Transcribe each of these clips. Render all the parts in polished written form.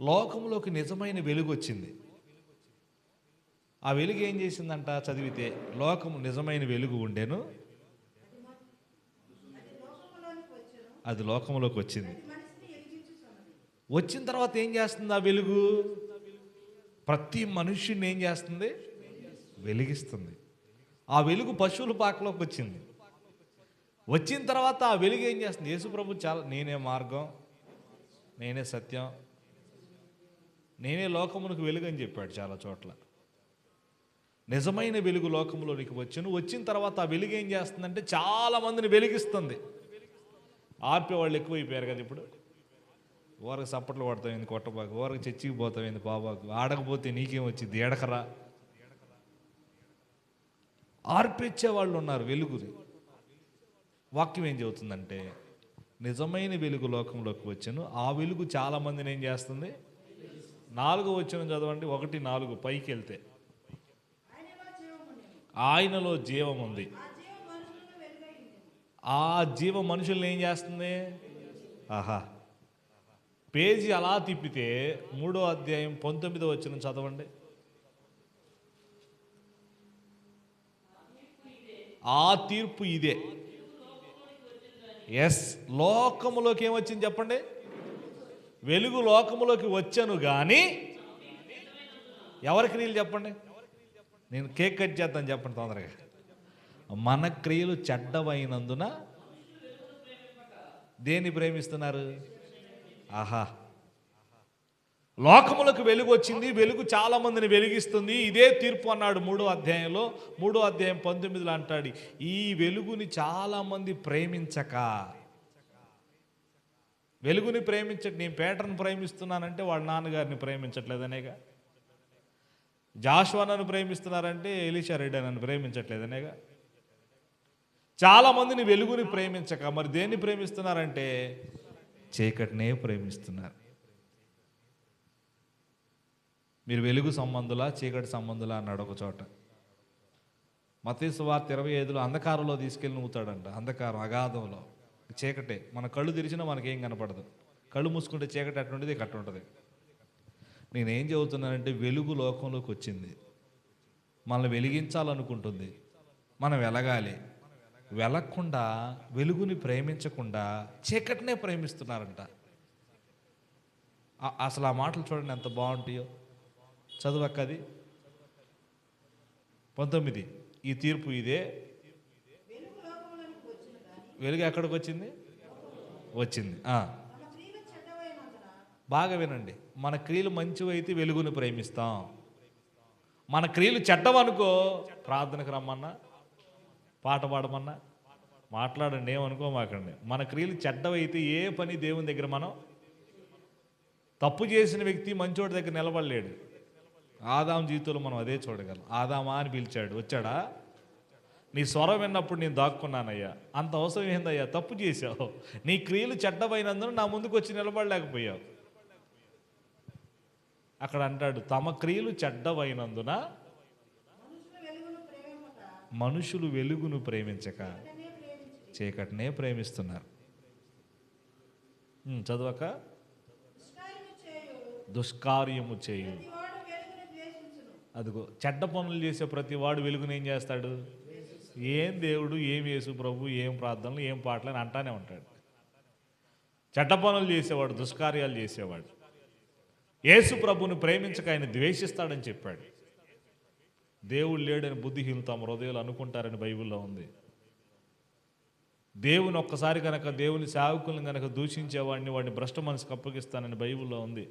లోకంలోకి నిజమైన వెలుగు వచ్చింది. ఆ వెలుగు ఏం చేసిందంట చదివితే, లోకము నిజమైన వెలుగు ఉండెను, అది లోకంలోకి వచ్చింది. వచ్చిన తర్వాత ఏం చేస్తుంది ఆ వెలుగు? ప్రతి మనుష్యుని ఏం చేస్తుంది? వెలిగిస్తుంది. ఆ వెలుగు పశువుల పాకలోకి వచ్చింది. వచ్చిన తర్వాత ఆ వెలుగు ఏం చేస్తుంది? యేసుప్రభు చాలా, నేనే మార్గం, నేనే సత్యం, నేనే లోకమునకు వెలుగు అని చెప్పాడు చాలా చోట్ల. నిజమైన వెలుగు లోకంలోనికి వచ్చును. వచ్చిన తర్వాత ఆ వెలుగు ఏం చేస్తుందంటే చాలా మందిని వెలిగిస్తుంది. ఆర్పేవాళ్ళు ఎక్కువైపోయారు కదా ఇప్పుడు. ఊరకు సప్పట్లు కొడతామైంది కొట్టబాకు, ఊరకు చర్చికి పోతామైంది బాబాకు, ఆడకపోతే నీకేం వచ్చింది ఎడకరా. ఆర్పేచ్చే వాళ్ళు ఉన్నారు వెలుగుని. వాక్యం ఏం చెబుతుందంటే నిజమైన వెలుగు లోకంలోకి వచ్చాను, ఆ వెలుగు చాలా మందిని ఏం చేస్తుంది? 4వ వచనం చదవండి, 1:4 పైకి వెళ్తే, ఆయనలో జీవం ఉంది, ఆ జీవం మనుషుల్ని ఏం చేస్తుంది? ఆహా, పేజీ అలా తిప్పితే 3వ అధ్యాయం 19వ వచనం చదవండి. ఆ తీర్పు ఇదే. ఎస్, లోకములోకి ఏమొచ్చింది చెప్పండి? వెలుగు లోకములోకి వచ్చాను కానీ ఎవరి క్రియలు చెప్పండి? నేను కేక్ కట్ చేద్దాను చెప్పండి తొందరగా. మన క్రియలు చెడ్డమైనందున దేన్ని ప్రేమిస్తున్నారు? ఆహా, లోకములకు వెలుగు వచ్చింది, వెలుగు చాలా మందిని వెలిగిస్తుంది, ఇదే తీర్పు అన్నాడు 3వ అధ్యాయంలో. 3వ అధ్యాయం 19లో అంటాడు, ఈ వెలుగుని చాలా మంది ప్రేమించక. వెలుగుని నేను పేటర్ను ప్రేమిస్తున్నానంటే వాళ్ళ నాన్నగారిని ప్రేమించట్లేదనేగా. జాషువా నన్ను ప్రేమిస్తున్నారంటే ఎలీషా రెడ్డి నన్ను ప్రేమించట్లేదనేగా. చాలా మందిని వెలుగుని ప్రేమించక మరి దేన్ని ప్రేమిస్తున్నారంటే చీకటినే ప్రేమిస్తున్నారు. మీరు వెలుగు సంబంధులా చీకటి సంబంధులా అన్నాడు ఒక చోట. మత్తయి సువార్త 25లో అంధకారంలో తీసుకెళ్ళి నూతాడంట. అంధకారం అగాధంలో చీకటే. మన కళ్ళు తెరిచినా మనకేం కనపడదు. కళ్ళు మూసుకుంటే చీకటి అట్టుంటుంది, కట్టుంటుంది. నేనేం చెబుతున్నానంటే వెలుగు లోకంలోకి వచ్చింది, మనల్ని వెలిగించాలనుకుంటుంది, మనం వెలగాలి. వెలగకుండా వెలుగుని ప్రేమించకుండా చీకటినే ప్రేమిస్తున్నారంట. అసలు ఆ మాటలు చూడండి ఎంత బాగుంటాయో. చదువక్కది 19. ఈ తీర్పు ఇదే. వెలుగు ఎక్కడికి వచ్చింది? వచ్చింది. బాగా వినండి, మన క్రియలు మంచివైతే వెలుగును ప్రేమిస్తాం. మన క్రియలు చెడ్డవనుకో ప్రార్థనకు రమ్మన్నా, పాట పాడమన్నా, మాట్లాడండి, ఏమనుకోమాకండి. మన క్రియలు చెడ్డవైతే ఏ పని దేవుని దగ్గర మనం, తప్పు చేసిన వ్యక్తి మంచోడి దగ్గర నిలబడలేడు. ఆదాం జీవితంలో మనం అదే చూడగలం. ఆదామా అని పిలిచాడు, వచ్చాడా? నీ స్వరం విన్నప్పుడు నేను దాక్కున్నానయ్యా. అంత అవసరం ఏందయ్యా? తప్పు చేశావు, నీ క్రియలు చెడ్డమైనందున నా ముందుకు వచ్చి నిలబడలేకపోయావు. అక్కడ అంటాడు, తమ క్రియలు చెడ్డమైనందున మనుషులు వెలుగును ప్రేమించక చీకటినే ప్రేమిస్తున్నారు. చదవక, దుష్కార్యము చేయు. అదిగో, చెడ్డ పనులు చేసే ప్రతి వాడు వెలుగును ఏం చేస్తాడు? ఏం దేవుడు, ఏం యేసు ప్రభు, ఏం ప్రార్థనలు, ఏం పాటలు అని అంటానే ఉంటాడు. చెడ్డ పనులు చేసేవాడు, దుష్కార్యాలు చేసేవాడు యేసు ప్రభుని ప్రేమించక ఆయన ద్వేషిస్తాడని చెప్పాడు. దేవుడు లేడని బుద్ధిహీనులు తమ హృదయాలు అనుకుంటారని బైబిల్లో ఉంది. దేవుని ఒక్కసారి కనుక, దేవుని సేవకులను కనుక దూషించేవాడిని, వాడిని భ్రష్ట మనసుకు అప్పగిస్తానని బైబిల్లో ఉంది.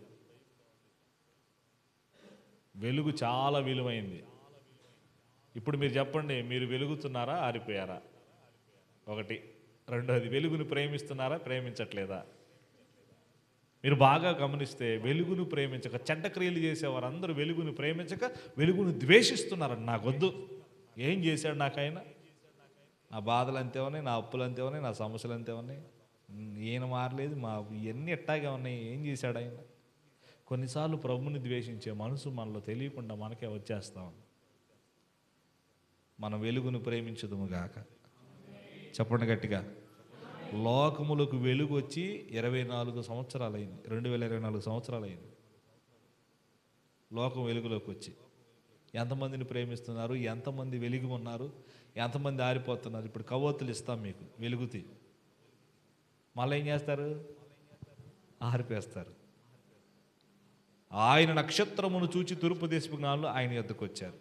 వెలుగు చాలా విలువైంది. ఇప్పుడు మీరు చెప్పండి, మీరు వెలుగుతున్నారా, ఆరిపోయారా? ఒకటి. రెండోది, వెలుగును ప్రేమిస్తున్నారా, ప్రేమించట్లేదా? మీరు బాగా గమనిస్తే వెలుగును ప్రేమించక చెడ్డ క్రియలు చేసేవారు అందరూ వెలుగును ప్రేమించక వెలుగును ద్వేషిస్తున్నారని. నాకొద్దు, ఏం చేశాడు నాకైనా? నా బాధలు అంతే ఉన్నాయి, నా అప్పులు అంతే ఉన్నాయి, నా సమస్యలు అంతే ఉన్నాయి, ఈయన మారలేదు, మా ఇవన్నీ ఎట్టాగే ఉన్నాయి, ఏం చేశాడు ఆయన? కొన్నిసార్లు ప్రభుని ద్వేషించే మనసు మనలో తెలియకుండా మనకే వచ్చేస్తాం. మనం వెలుగును ప్రేమించదుము గాక. చెప్పండి గట్టిగా. లోకములకు వెలుగు వచ్చి 24 సంవత్సరాలు అయింది, 2024 సంవత్సరాలు అయింది. లోకం వెలుగులోకి వచ్చి ఎంతమందిని ప్రేమిస్తున్నారు, ఎంతమంది వెలిగి ఉన్నారు, ఎంతమంది ఆరిపోతున్నారు. ఇప్పుడు కవ్వొత్తులు ఇస్తాం మీకు, వెలుగుతి, మళ్ళీ ఏం చేస్తారు? ఆరిపేస్తారు. ఆయన నక్షత్రమును చూచి తూర్పు దేశపు జ్ఞానులు ఆయన యొద్దకు వచ్చారు.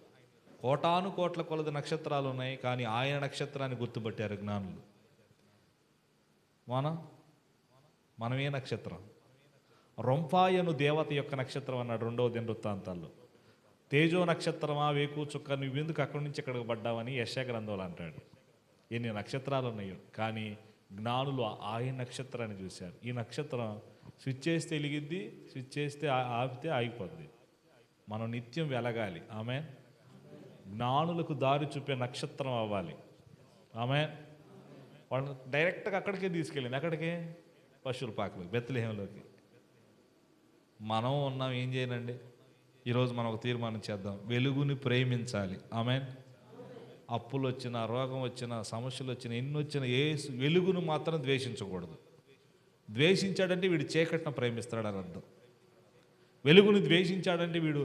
కోటాను కోట్ల కొలది నక్షత్రాలు ఉన్నాయి, కానీ ఆయన నక్షత్రాన్ని గుర్తుపట్టారు జ్ఞానులు. మనం ఏ నక్షత్రం? రొంపాయను దేవత యొక్క నక్షత్రం అన్నాడు 2వ దినవృత్తాంతాల్లో. తేజో నక్షత్రమా, వేకు చుక్క, నువ్వెందుకు అక్కడి నుంచి ఇక్కడికి పడ్డావని యెషయా గ్రంథంలో అంటాడు. ఎన్ని నక్షత్రాలు ఉన్నాయో, కానీ జ్ఞానులు ఆయన నక్షత్రాన్ని చూశారు. ఈ నక్షత్రం స్విచ్ చేస్తే వెలిగిద్ది, స్విచ్ చేస్తే ఆపితే ఆగిపోద్ది. మనం నిత్యం వెలగాలి. ఆమె జ్ఞానులకు దారి చూపే నక్షత్రం అవ్వాలి. ఆమె వాళ్ళని డైరెక్ట్గా అక్కడికే తీసుకెళ్ళింది. ఎక్కడికి? పశువుల పాకలోకి, బెత్లెహేంలోకి. మనం ఉన్నాం, ఏం చేయనండి? ఈరోజు మనం ఒక తీర్మానం చేద్దాం, వెలుగుని ప్రేమించాలి. ఆమె అప్పులు వచ్చినా, రోగం వచ్చినా, సమస్యలు వచ్చినా, ఎన్ని వచ్చినా వెలుగును మాత్రం ద్వేషించకూడదు. ద్వేషించాడంటే వీడు చీకటిని ప్రేమిస్తాడని అర్థం. వెలుగుని ద్వేషించాడంటే వీడు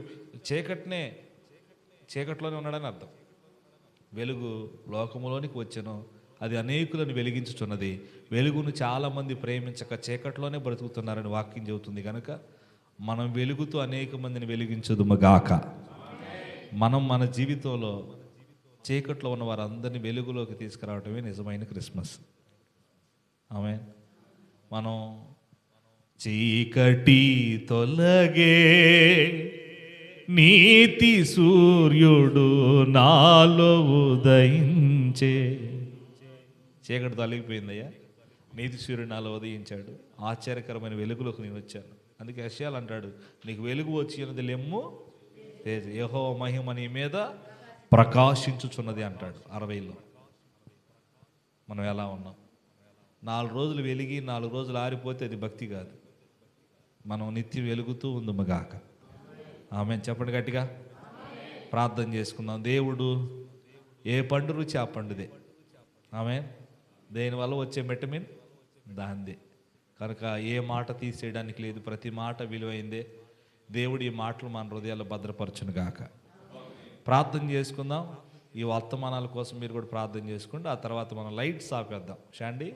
చీకట్లోనే ఉన్నాడని అర్థం. వెలుగు లోకములోనికి వచ్చెను, అది అనేకులను వెలిగించుచున్నది. వెలుగును చాలామంది ప్రేమించక చీకట్లోనే బ్రతుకుతున్నారని వాక్యం చెబుతుంది. కనుక మనం వెలుగుతూ అనేక మందిని వెలిగించుదుముగాక. మనం మన జీవితంలో చీకట్లో ఉన్న వారందరినీ వెలుగులోకి తీసుకురావటమే నిజమైన క్రిస్మస్. ఆమె మనం చీకటి తొలగే, నీతి సూర్యుడు నాలో ఉదయించే. చీకటి తొలగిపోయిందయ్యా, నీతి సూర్యుడు నాలో ఉదయించాడు, ఆశ్చర్యకరమైన వెలుగులోకి నేను వచ్చాను. అందుకే యెషయా అంటాడు, నీకు వెలుగు వచ్చినది లెమ్ము, యెహోవా మహిమ నీ మీద ప్రకాశించుచున్నది అంటాడు 60లో. మనం ఎలా ఉన్నాం? 4 రోజులు వెలిగి 4 రోజులు ఆరిపోతే అది భక్తి కాదు. మనం నిత్యం వెలుగుతూ ఉందుముగాక. ఆమె చెప్పండి గట్టిగా. ప్రార్థన చేసుకుందాం. దేవుడు ఏ పండు రుచి ఆ పండుదే. ఆమె దేనివల్ల వచ్చే విటమిన్ దాందే. కనుక ఏ మాట తీసేయడానికి లేదు, ప్రతి మాట విలువైందే. దేవుడు ఈ మాటలు మన హృదయాల్లో భద్రపరచును గాక. ప్రార్థన చేసుకుందాం. ఈ వర్తమానాల కోసం మీరు కూడా ప్రార్థన చేసుకోండి. ఆ తర్వాత మనం లైట్స్ ఆపేద్దాం. షాండీ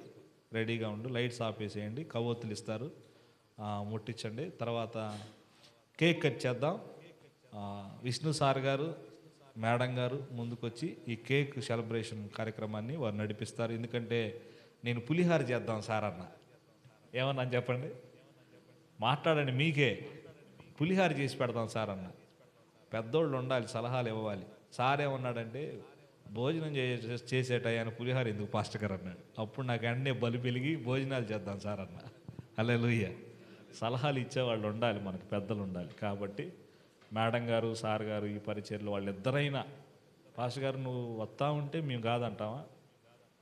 రెడీగా ఉండు, లైట్స్ ఆపేసేయండి. కవ్వొత్తులు ఇస్తారు, ముట్టించండి. తర్వాత కేక్ కట్ చేద్దాం. విష్ణు సార్ గారు, మేడం గారు ముందుకొచ్చి ఈ కేక్ సెలబ్రేషన్ కార్యక్రమాన్ని వారు నడిపిస్తారు. ఎందుకంటే నేను పులిహార చేద్దాం సార్ అన్న. ఏమన్నా చెప్పండి, మాట్లాడండి. మీకే పులిహార చేసి పెడతాం సార్ అన్న. పెద్దోళ్ళు ఉండాలి, సలహాలు ఇవ్వాలి. సార్ ఏమన్నాడంటే, భోజనం చేసే టయాన్ని పులిహార ఎందుకు పాస్టర్ గారు అన్నాడు. అప్పుడు నాకు అన్నీ బలి పెరిగి భోజనాలు చేద్దాం సార్ అన్న. హల్లెలూయా. సలహాలు ఇచ్చేవాళ్ళు ఉండాలి, మనకు పెద్దలు ఉండాలి. కాబట్టి మేడం గారు, సార్ గారు, ఈ పరిచర్లు వాళ్ళిద్దరైనా, పాస్టర్ గారు నువ్వు వస్తా ఉంటే మేము కాదంటావా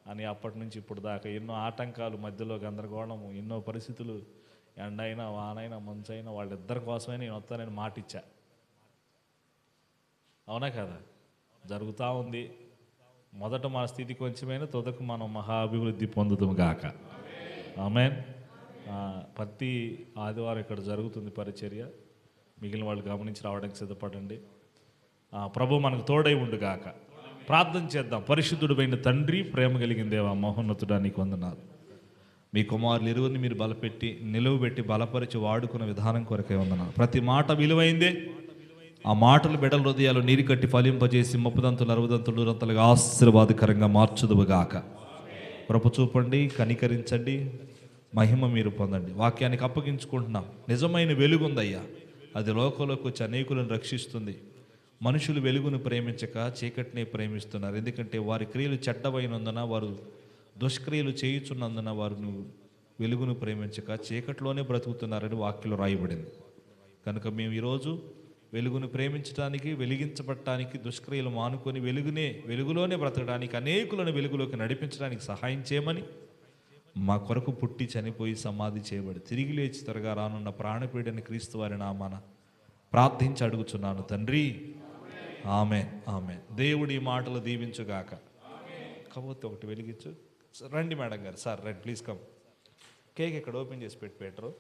అని అప్పటి నుంచి ఇప్పుడు దాకా ఎన్నో ఆటంకాలు, మధ్యలో గందరగోళము, ఎన్నో పరిస్థితులు, ఎండైనా వానైనా మంచైనా వాళ్ళిద్దరి కోసమే నేను వస్తానని మాటిచ్చా. అవునా కదా? జరుగుతూ ఉంది. మొదట మా స్థితి కొంచెమైనా తుదకు మనం మహా అభివృద్ధి పొందుతాము గాక. ఆమేన్. ప్రతి ఆదివారం ఇక్కడ జరుగుతుంది పరిచర్య. మిగిలిన వాళ్ళు గమనించి రావడానికి సిద్ధపడండి. ప్రభు మనకు తోడై ఉండు గాక. ప్రార్థన చేద్దాం. పరిశుద్ధుడైన తండ్రి, ప్రేమ కలిగిన దేవా, మహోన్నతుడా, నీకు వందనాలు. మీ కుమారులు ఇరువురిని మీరు బలపెట్టి నిలువబెట్టి బలపరిచి వాడుకున్న విధానం కొరకే వందనాలు. ప్రతి మాట విలువైందే. ఆ మాటలు బిడ్డల హృదయాలు నీరు కట్టి ఫలింపజేసి 30దంతులు 60దంతులు 100ంతలుగా ఆశీర్వాదకరంగా మార్చుదువుగాక. కృప చూపండి, కనికరించండి, మహిమ మీరు పొందండి. వాక్యానికి అప్పగించుకుంటున్నాం. నిజమైన వెలుగుందయ్యా, అది లోకంలోకి వచ్చి అనేకులను రక్షిస్తుంది. మనుషులు వెలుగును ప్రేమించక చీకటిని ప్రేమిస్తున్నారు. ఎందుకంటే వారి క్రియలు చెడ్డవైనందున, వారు దుష్క్రియలు చేయుచున్నందున వారు వెలుగును ప్రేమించక చీకటిలోనే బ్రతుకుతున్నారని వాక్యంలో రాయబడింది. కనుక మేము ఈరోజు వెలుగును ప్రేమించడానికి, వెలిగించబడటానికి, దుష్క్రియలు మానుకొని వెలుగులోనే బ్రతకడానికి, అనేకులను వెలుగులోకి నడిపించడానికి సహాయం చేయమని, మా కొరకు పుట్టి చనిపోయి సమాధి చేయబడి తిరిగి లేచి త్వరగా రానున్న ప్రాణపీడని క్రీస్తు వారి నామాన ప్రార్థించి అడుగుచున్నాను తండ్రి. ఆమేన్, ఆమేన్. దేవుడి మాటలు దీవించుగాక. కబోతే ఒకటి వెలిగించు. రండి మేడం గారు, సార్ రండి, ప్లీజ్ కమ్. కేక్ ఇక్కడ ఓపెన్ చేసి పెట్టి పెట్టరు.